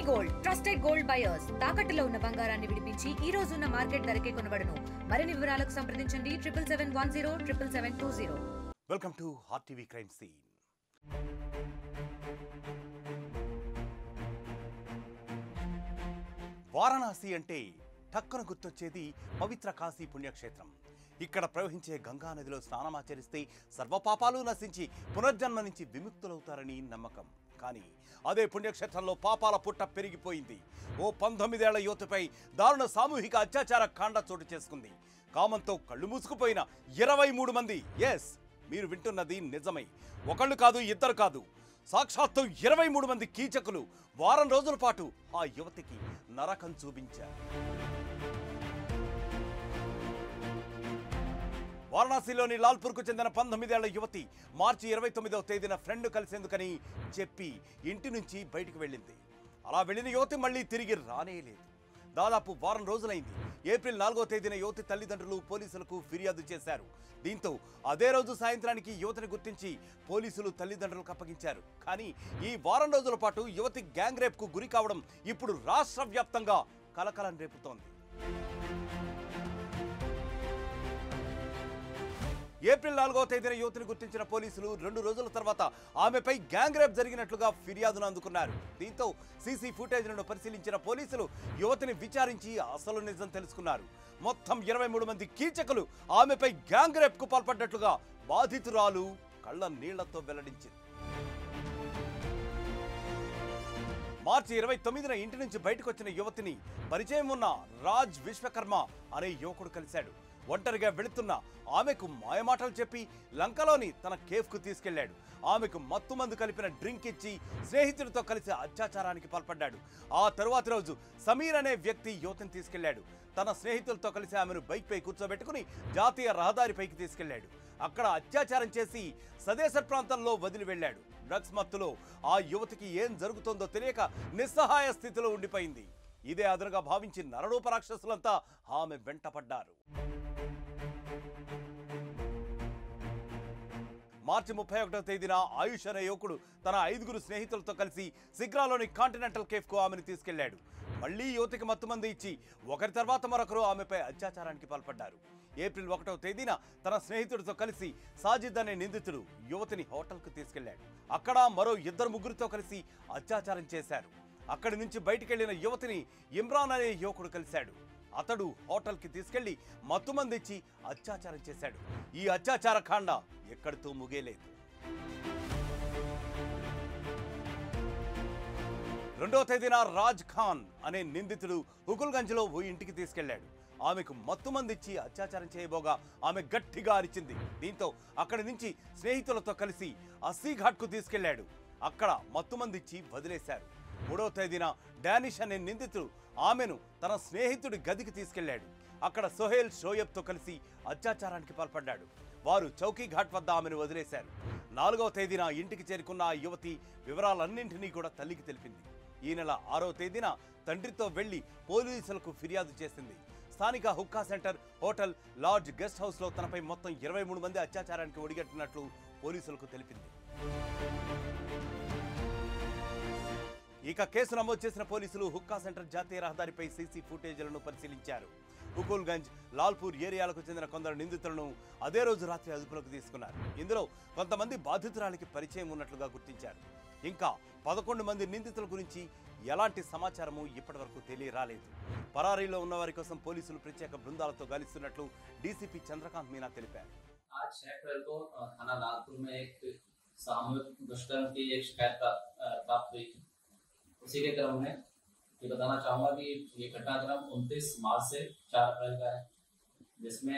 Gold trusted gold buyers తాకట్టులో ఉన్న బంగారాన్ని విడిపించి ఈ రోజు ఉన్న మార్కెట్ ధరకే కొనబడును. మరిన్ని వివరాలకు సంప్రదించండి 7710 welcome to hot TV crime scene. Varanasi అంటే టక్కున గుర్తొచ్చేది పవిత్ర కాశీ పుణ్యక్షేత్రం. ఇక్కడ ప్రవహించే గంగా నదిలో స్నానమాచరిస్తే సర్వపాపాలు నశించి పునర్జన్మ నుంచి విముక్తులవుతారని నమ్మకం. కానీ అదే పుణ్యక్షేత్రంలో పాపాల పుట్ట పెరిగిపోయింది. ఓ 19 ఏళ్ల యువతిపై దారుణ సామూహిక అత్యాచార కాండ చోటు చేసుకుంది. కామంతో కళ్ళు మూసుకుపోయిన 23 మంది, ఎస్ మీరు వింటున్నది నిజమై, ఒకళ్ళు కాదు ఇద్దరు కాదు, సాక్షాత్తు 23 మంది కీచకులు వారం రోజుల పాటు ఆ యువతికి నరకం చూపించారు. వారణాసిలోని లాల్పూర్కు చెందిన 19 ఏళ్ల యువతి మార్చి 29వ తేదీన ఫ్రెండ్ కలిసేందుకని చెప్పి ఇంటి నుంచి బయటికి వెళ్ళింది. అలా వెళ్ళిన యువతి మళ్ళీ తిరిగి రానేలేదు. దాదాపు వారం రోజులైంది. ఏప్రిల్ 4వ తేదీన యువతి తల్లిదండ్రులు పోలీసులకు ఫిర్యాదు చేశారు. దీంతో అదే రోజు సాయంత్రానికి యువతిని గుర్తించి పోలీసులు తల్లిదండ్రులకు అప్పగించారు. కానీ ఈ వారం రోజుల పాటు యువతి గ్యాంగ్ రేప్కు గురి కావడం ఇప్పుడు రాష్ట్ర వ్యాప్తంగా కలకలం రేపుతోంది. ఏప్రిల్ 4వ తేదీన యువతిని గుర్తించిన పోలీసులు 2 రోజుల తర్వాత ఆమెపై గ్యాంగ్ రేప్ జరిగినట్లుగా ఫిర్యాదును అందుకున్నారు. దీంతో సీసీ ఫుటేజ్లను పరిశీలించిన పోలీసులు యువతిని విచారించి అసలు నిజం తెలుసుకున్నారు. మొత్తం 23 మంది కీచకులు ఆమెపై గ్యాంగ్ రేప్కు పాల్పడ్డట్లుగా బాధితురాలు కళ్ళ నీళ్లతో వెల్లడించింది. మార్చి 29న ఇంటి నుంచి బయటకు వచ్చిన యువతిని పరిచయం ఉన్న రాజ్ విశ్వకర్మ అనే యువకుడు కలిశాడు. ఒంటరిగా వెళుతున్న ఆమెకు మాయమాటలు చెప్పి లంకలోని తన కేఫ్కు తీసుకెళ్లాడు. ఆమెకు మత్తుమందు కలిపిన డ్రింక్ ఇచ్చి స్నేహితుడితో కలిసి అత్యాచారానికి పాల్పడ్డాడు. ఆ తరువాతి రోజు సమీర్ అనే వ్యక్తి యువతిని తీసుకెళ్లాడు. తన స్నేహితులతో కలిసి ఆమెను బైక్పై కూర్చోబెట్టుకుని జాతీయ రహదారిపైకి తీసుకెళ్లాడు. అక్కడ అత్యాచారం చేసి సదేసర్ ప్రాంతంలో వదిలి వెళ్లాడు. డ్రగ్స్ మత్తులో ఆ యువతికి ఏం జరుగుతుందో తెలియక నిస్సహాయ స్థితిలో ఉండిపోయింది. ఇదే అదనుగా భావించి నరరూప రాక్షసులంతా ఆమె వెంటపడ్డారు. మార్చి 31వ తేదీన ఆయుష్ అనే యువకుడు తన 5 స్నేహితులతో కలిసి సిగ్రాలోని కాంటినెంటల్ కేఫ్కు ఆమెను తీసుకెళ్లాడు. మళ్లీ యువతికి మత్తుమంది ఇచ్చి ఒకరి తర్వాత మరొకరు ఆమెపై అత్యాచారానికి పాల్పడ్డారు. ఏప్రిల్ 1వ తేదీన తన స్నేహితుడితో కలిసి సాజిద్ అనే నిందితుడు యువతిని హోటల్కు తీసుకెళ్లాడు. అక్కడ మరో 2-3తో కలిసి అత్యాచారం చేశారు. అక్కడి నుంచి బయటికెళ్లిన యువతిని ఇమ్రాన్ అనే యువకుడు కలిశాడు. అతడు హోటల్కి తీసుకెళ్లి మత్తుమందిచ్చి అత్యాచారం చేశాడు. ఈ అత్యాచార కాండ ఎక్కడితో ముగియలేదు. 2వ తేదీన రాజ్ ఖాన్ అనే నిందితుడు హుకుల్గంజ్లో ఓ ఇంటికి తీసుకెళ్లాడు. ఆమెకు మత్తుమందిచ్చి అత్యాచారం చేయబోగా ఆమె గట్టిగా అరిచింది. దీంతో అక్కడి నుంచి స్నేహితులతో కలిసి అస్సీఘాట్కు తీసుకెళ్లాడు. అక్కడ మత్తుమందిచ్చి వదిలేశారు. 3వ తేదీన డానిష్ అనే నిందితుడు ఆమెను తన స్నేహితుడి గదికి తీసుకెళ్లాడు. అక్కడ సోహెల్ షోయబ్తో కలిసి అత్యాచారానికి పాల్పడ్డాడు. వారు చౌకీ ఘాట్ వద్ద ఆమెను వదిలేశారు. 4వ తేదీన ఇంటికి చేరుకున్న ఆ యువతి వివరాలన్నింటినీ కూడా తల్లికి తెలిపింది. ఈ నెల 6వ తేదీన తండ్రితో వెళ్లి పోలీసులకు ఫిర్యాదు చేసింది. స్థానిక hookah center, hotel, lodge, guest హౌస్లో తనపై మొత్తం 23 మంది అత్యాచారానికి ఒడిగట్టినట్లు పోలీసులకు తెలిపింది. ఇక కేసు నమోదు చేసిన పోలీసులు హుక్కా సెంటర్ జాతీయ రహదారిపై సీసీ ఫుటేజ్లను పరిశీలించారు. హుకుల్గంజ్, లాల్పూర్ ఏరియాలకు చెందిన కొందరు నిందితులను అదే రోజు రాత్రి అదుపులోకి తీసుకున్నారు. ఇందులో కొంతమంది బాధితురాలికి పరిచయం ఉన్నట్లుగా గుర్తించారు. ఇంకా 11 మంది నిందితుల గురించి ఎలాంటి సమాచారము ఇప్పటివరకు తెలియరాలేదు. పరారీలో ఉన్న వారి కోసం పోలీసులు ప్రత్యేక బృందాలతో గాలిస్తున్నట్లు డీసీపీ చంద్రకాంత్ మీనా తెలిపారు. उसी के क्रम में ये बताना चाहूँगा कि ये घटनाक्रम 29 मार्च से 4 अप्रैल का है, जिसमें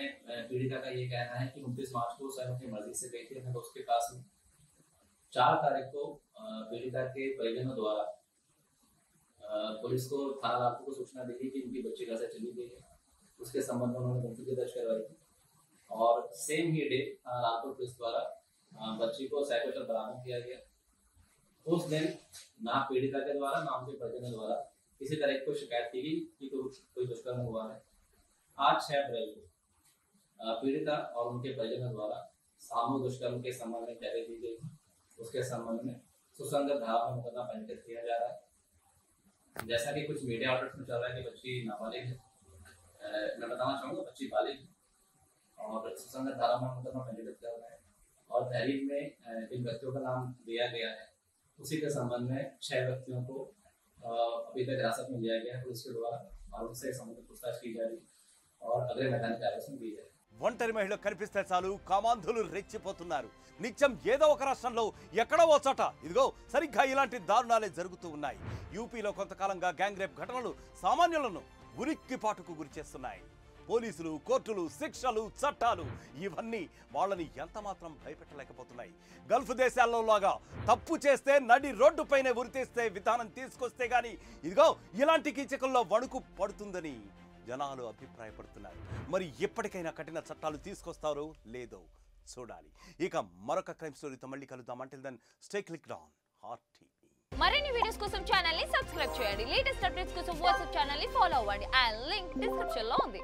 पीड़िता का ये कहना है कि 29 मार्च को स्वयं अपनी मर्जी से गई थी अपने दोस्त के पास में। 4 तारीख को पीड़िता के परिजनों द्वारा पुलिस को थाना लालपुर को सूचना दी थी कि उनकी बच्ची घर से चली गई है। उसके संबंध में उन्होंने मुकदमा दर्ज करवाई थी और सेम ही डे लालपुर पुलिस द्वारा बच्ची को साइकोचर बरामद किया गया। उस दिन ना पीड़िता के द्वारा ना उनके परिजनों द्वारा किसी तरह की कोई शिकायत की गई कि कोई दुष्कर्म हुआ है। आज 6 अप्रैल को पीड़िता और उनके परिजनों द्वारा सामूहिक दुष्कर्म के संबंध में तहरीर दी गई। उसके संबंध में सुसंगत धारा में मुकदमा पंजीकृत किया जा रहा है। जैसा कि कुछ मीडिया आउटलेट्स में चल रहा है कि बच्ची नाबालिग है, मैं बताना चाहूँगा बच्ची बालिग है और सुसंगत धारा में मुकदमा पंजीकृत कर रहा है और तहरीर में जिन व्यक्तियों का नाम दिया गया है उसी के संबंध में 6 व्यक्तियों को अभी तक हिरासत में लिया गया है। पुलिस के द्वारा और उनसे संबंधित पूछताछ की जा रही और अगले मैदान कार्रवाई की जाएगी। ఒంటరి మహిళ కనిపిస్తే చాలు కామాంధులు రెచ్చిపోతున్నారు. నిత్యం ఏదో ఒక రాష్ట్రంలో ఎక్కడో ఓ చోట ఇదిగో సరిగ్గా ఇలాంటి దారుణాలే జరుగుతూ ఉన్నాయి. యూపీలో కొంతకాలంగా గ్యాంగ్ రేప్ ఘటనలు సామాన్యులను ఉరిక్కిపాటుకు గురి చేస్తున్నాయి. పోలీసులు, కోర్టులు, శిక్షలు, చట్టాలు ఇవన్నీ వాళ్ళని ఎంత మాత్రం భయపెట్టలేకపోతున్నాయి. గల్ఫ్ దేశాల్లో లాగా తప్పు చేస్తే నడి రోడ్డుపైనే ఉరితీస్తే విధానం తీసుకొస్తే గానీ ఇదిగో ఇలాంటి కీచకుల్లో వణుకు పడుతుందని జనాలు అభిప్రాయపడుతున్నారు. మరి ఎప్పటికైనా కఠిన చట్టాలు తీసుకొస్తారో లేదో చూడాలి. ఇక మరొక క్రైమ్ స్టోరీతో మళ్ళీ కలుద్దాం. Until then stay clicked on hot TV. మరిన్ని వీడియోస్ కోసం ఛానల్ ని సబ్స్క్రైబ్ చేయండి. లేటెస్ట్ అప్డేట్స్ కోసం వాట్సాప్ ఛానల్ ని ఫాలో అవ్వండి. అండ్ లింక్ డిస్క్రిప్షన్ లో ఉంది.